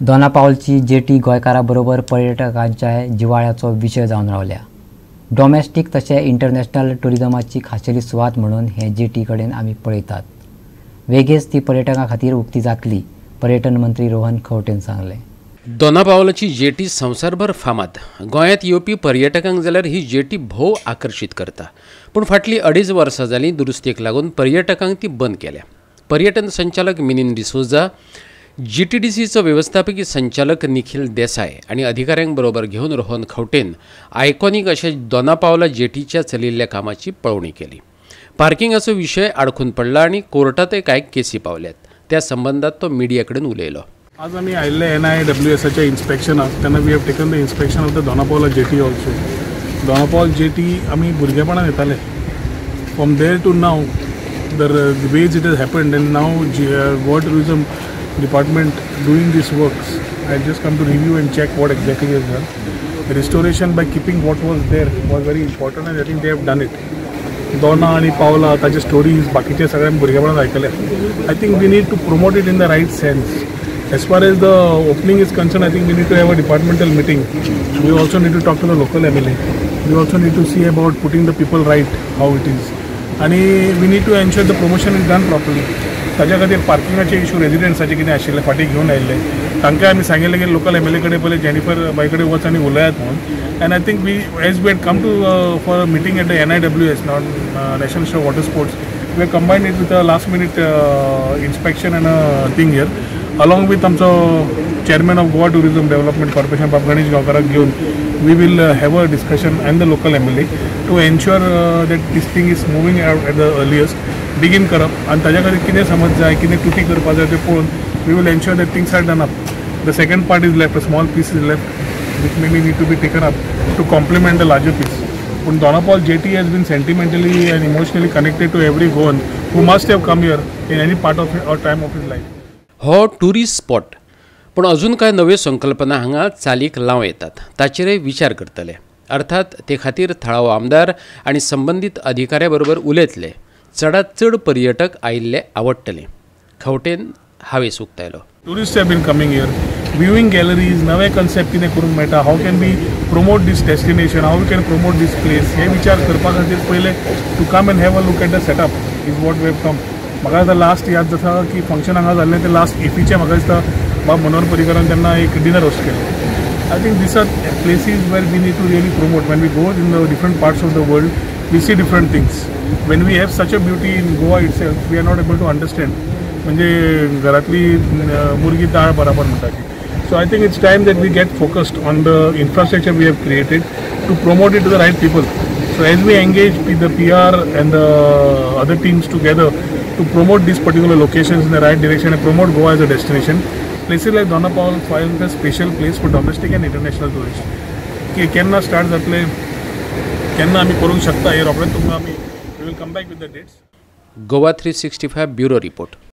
दोना पावलची जेटी गोंयकारांबरोबर पर्यटकांच्या जिवाळ्याचो विशय जावन रावल्या। डॉमेस्टीक तशें इंटरनॅशनल टुरिजमाची खाशेली सुवात म्हणून हे जेटी कडेन आमी पळयतात। वेगीच ती पर्यटकां खातीर उक्ती जातली, पर्यटन मंत्री रोहन खंवटेन सांगलें। दोना पावलाची जेटी संवसारभर फामाद। गोंयांत येवपी पर्यटकांक जाल्यार ही जेटी भोव आकर्शीत करता, पूण फाटली 2.5 वर्सां जालीं दुरुस्तेक लागून पर्यटकांक ती बंद केल्या। पर्यटन संचालक मिलिंद डिसोजा, जीटीडीसीचो व्यवस्थापकीय संचालक निखिल देसाय आनी अधिकाऱ्यांक बरोबर घेवन रोहन खंवटेन आयकॉनीक अशें दोना पावला जेटीच्या चलिल्ल्या कामाची पळोवणी केली। पार्किंगाचो विशय आडखून पडला आनी कोर्टातय कांय केसी पावल्यात। त्या संबंधात तो मिडिया कडेन उलयलो। आज आम्ही आयिल्ले NIWSच्या इन्स्पेक्शनाक तेन्ना we have taken the inspection of the Dona Paula jetty also. दोना पावल जेटी आमी भुरगेपणान येताले। From there to now the ways it has happened and now Goa tourism department doing this works. I just come to review and check what exactly is done. The restoration by keeping what was there was very important and I think they have done it. दोना आणि पावला ताचे stories बाकीचे सगळ्यांक भुरगेपणान आयकले। I think we need to promote it in the right sense. As far as the opening is concerned, I think we need to have a departmental meeting. We also need to talk to the local MLA. We also need to see about putting the people right, how it is. And we need to ensure the promotion is done properly. ताच्या खातीर पार्किंगाचे issue रेजिडेंट्साचे कितें आशिल्ले फाटीं घेवन आयिल्ले तांकां आमी सांगिल्लें की लोकल MLA कडेन पयलीं जेनिफर बाय कडेन वच आनी उलयात म्हणून। And I think we as we had come to for a meeting at the NIWS national show water sports we have combined it with a last minute inspection and a thing here along with आमचो chairman of Goa tourism development corporation बाब गणेश गांवकाराक घेवन we will have a discussion and the local MLA to ensure that this thing is moving at the earliest begin करप आनी ताच्या खातीर कितें समज जाय कितें तुटी करपा जाय तें पळोवन we will ensure that things are done up. The second part is left, a small piece is left which may be need to be taken up to complement the larger piece. पूण Dona Paula jetty has been sentimentally and emotionally connected to every Goan who must have come here in any part of or time of his life. हो tourist spot, पण अजून कांय नव्यो संकल्पना हांगा चालीक लाव येतात, ताचेरय विचार करतले। अर्थात ते खातीर थळावो आमदार आनी संबंधीत अधिकाऱ्या बरोबर उलयतले। चडांत चड पर्यटक आयिल्ले आवडटले। खंवटेन हावेस उक्तायलो। Tourist have been coming here, viewing galleries, नवे कन्सेप्ट कितें करूंक मेळटा, how can be promote this destination, how we can promote this place, हे विचार करपा खातीर पयले to come and have a look at the setup is what we have come. म्हाका आतां लास्ट याद जाता की फंक्शन हांगा जाल्लें तें लास्ट एफीचें म्हाका दिसता बाब मनोहर पर्रीकरान तेन्ना एक डिनर होस्ट केलें। I think these are places where we need to really promote. When we go in the different parts of the world we see different things. When we have such a beauty in Goa itself we are not able to understand, म्हणजे घरातली मुर्गी दाळ बराबर म्हणटा ती। So I think it's time that we get focused on the infrastructure we have created to promote it to the right people. So as we engage with the PR and the other teams together to promote these particular locations in the right direction and promote Goa as a destination, places like Dona Pawl find a special place for domestic and international tourists. की केन्ना start जातले, केन्ना आमी करूंक शकता हे रोखडेंच तुमकां आमी we will come back with the dates. Goa 365 bureau report.